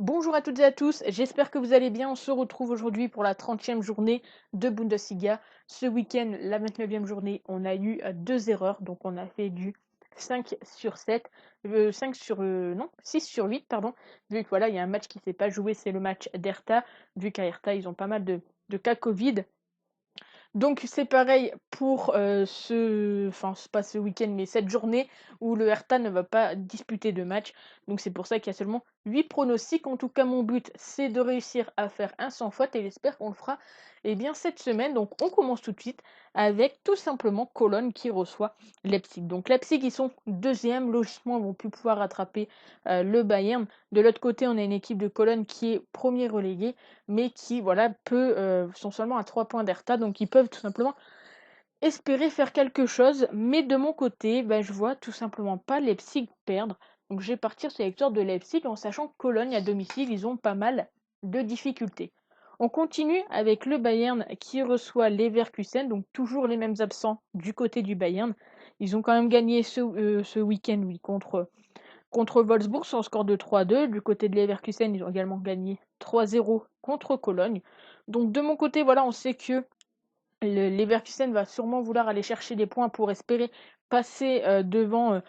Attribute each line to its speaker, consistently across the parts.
Speaker 1: Bonjour à toutes et à tous, j'espère que vous allez bien. On se retrouve aujourd'hui pour la 30e journée de Bundesliga. Ce week-end, la 29e journée, on a eu deux erreurs, donc on a fait du 5 sur 7, 5 sur, non, 6 sur 8, pardon, vu que voilà, il y a un match qui ne s'est pas joué, c'est le match d'Hertha, vu qu'à Hertha, ils ont pas mal de cas Covid. Donc c'est pareil pour enfin c'est pas ce week-end, mais cette journée où le Hertha ne va pas disputer de match. Donc c'est pour ça qu'il y a seulement 8 pronostics. En tout cas, mon but, c'est de réussir à faire un sans faute et j'espère qu'on le fera bien cette semaine. Donc on commence tout de suite avec tout simplement Cologne qui reçoit Leipzig. Donc Leipzig, ils sont deuxième. Logiquement, ils vont plus pouvoir rattraper le Bayern. De l'autre côté, on a une équipe de Cologne qui est premier relégué mais qui voilà sont seulement à 3 points d'Hertha, donc ils peuvent tout simplement espérer faire quelque chose. Mais de mon côté, je vois tout simplement pas Leipzig perdre. Donc je vais partir sur la victoire de Leipzig en sachant que Cologne à domicile, ils ont pas mal de difficultés. On continue avec le Bayern qui reçoit Leverkusen, donc toujours les mêmes absents du côté du Bayern. Ils ont quand même gagné ce week-end, oui, contre Wolfsburg sur un score de 3-2. Du côté de Leverkusen, ils ont également gagné 3-0 contre Cologne. Donc de mon côté, voilà, on sait que Leverkusen va sûrement vouloir aller chercher des points pour espérer passer devant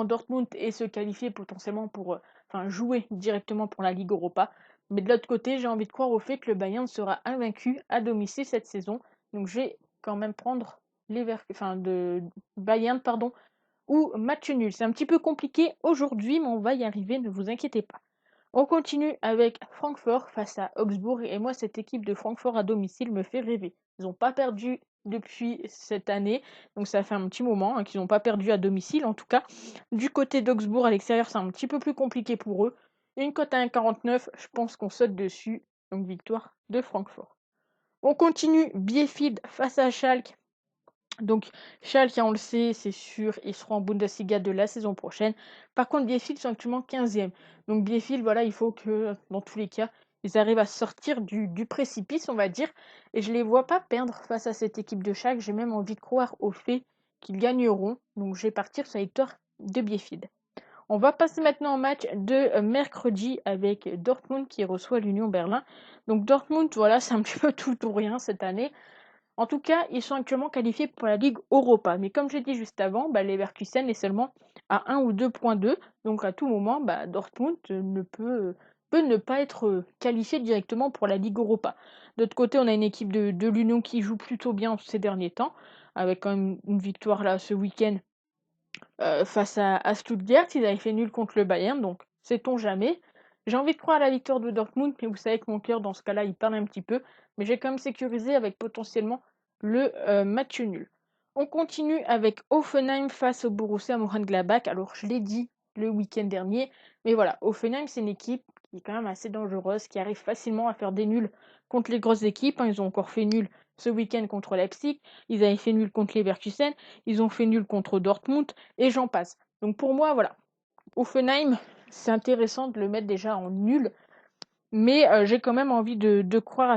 Speaker 1: Dortmund et se qualifier potentiellement pour jouer directement pour la Ligue Europa. Mais de l'autre côté, j'ai envie de croire au fait que le Bayern sera invaincu à domicile cette saison. Donc je vais quand même prendre de Bayern, pardon, ou match nul. C'est un petit peu compliqué aujourd'hui, mais on va y arriver, ne vous inquiétez pas. On continue avec Francfort face à Augsbourg, et moi, cette équipe de Francfort à domicile me fait rêver. Ils n'ont pas perdu depuis cette année, donc ça fait un petit moment qu'ils n'ont pas perdu à domicile. En tout cas, du côté d'Augsbourg à l'extérieur, c'est un petit peu plus compliqué pour eux. Une cote à 1,49, je pense qu'on saute dessus, donc victoire de Francfort. On continue, Bielefeld face à Schalke. Donc, Schalke, on le sait, c'est sûr, ils seront en Bundesliga de la saison prochaine. Par contre, Bielefeld sont actuellement 15e. Donc, Bielefeld, voilà, il faut que, dans tous les cas, ils arrivent à sortir du précipice, on va dire. Et je ne les vois pas perdre face à cette équipe de Schalke. J'ai même envie de croire au fait qu'ils gagneront. Donc, je vais partir sur la victoire de Bielefeld. On va passer maintenant au match de mercredi avec Dortmund qui reçoit l'Union Berlin. Donc, Dortmund, voilà, c'est un petit peu tout ou rien cette année. En tout cas, ils sont actuellement qualifiés pour la Ligue Europa. Mais comme j'ai dit juste avant, Leverkusen est seulement à 1 ou 2,2. Donc à tout moment, Dortmund peut ne pas être qualifié directement pour la Ligue Europa. D'autre côté, on a une équipe de l'Union qui joue plutôt bien ces derniers temps, avec quand même une victoire là ce week-end face à Stuttgart. Ils avaient fait nul contre le Bayern, donc sait-on jamais. J'ai envie de croire à la victoire de Dortmund, mais vous savez que mon cœur, dans ce cas-là, il parle un petit peu. Mais j'ai quand même sécurisé avec potentiellement le match nul. On continue avec Hoffenheim face au Borussia Mönchengladbach. Alors, je l'ai dit le week-end dernier, mais voilà, Hoffenheim, c'est une équipe qui est quand même assez dangereuse, qui arrive facilement à faire des nuls contre les grosses équipes. Ils ont encore fait nul ce week-end contre Leipzig. Ils avaient fait nul contre Leverkusen. Ils ont fait nul contre Dortmund et j'en passe. Donc pour moi, voilà, Offenheim, c'est intéressant de le mettre déjà en nul, mais j'ai quand même envie de croire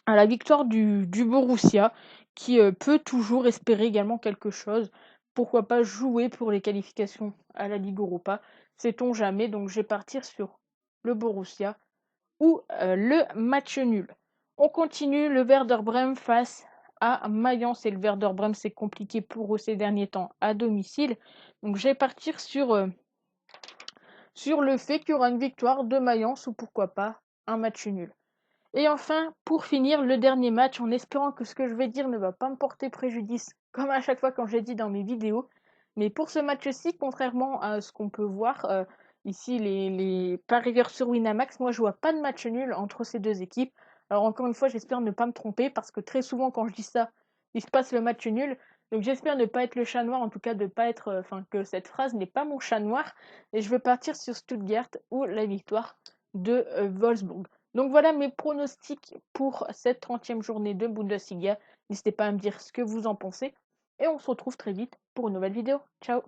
Speaker 1: à la victoire du Borussia, qui peut toujours espérer également quelque chose. Pourquoi pas jouer pour les qualifications à la Ligue Europa, sait-on jamais. Donc je vais partir sur le Borussia ou le match nul. On continue, le Werder Bremen face à Mayence, et le Werder Bremen, c'est compliqué pour eux ces derniers temps à domicile. Donc je vais partir sur le fait qu'il y aura une victoire de Mayence ou pourquoi pas un match nul. Et enfin, pour finir, le dernier match, en espérant que ce que je vais dire ne va pas me porter préjudice, comme à chaque fois quand j'ai dit dans mes vidéos. Mais pour ce match-ci, contrairement à ce qu'on peut voir ici, les parieurs sur Winamax, moi je vois pas de match nul entre ces deux équipes. Alors encore une fois, j'espère ne pas me tromper parce que très souvent quand je dis ça, il se passe le match nul. Donc j'espère ne pas être le chat noir, en tout cas de pas être, que cette phrase n'est pas mon chat noir. Et je vais partir sur Stuttgart ou la victoire de Wolfsburg. Donc voilà mes pronostics pour cette 30e journée de Bundesliga. N'hésitez pas à me dire ce que vous en pensez. Et on se retrouve très vite pour une nouvelle vidéo. Ciao!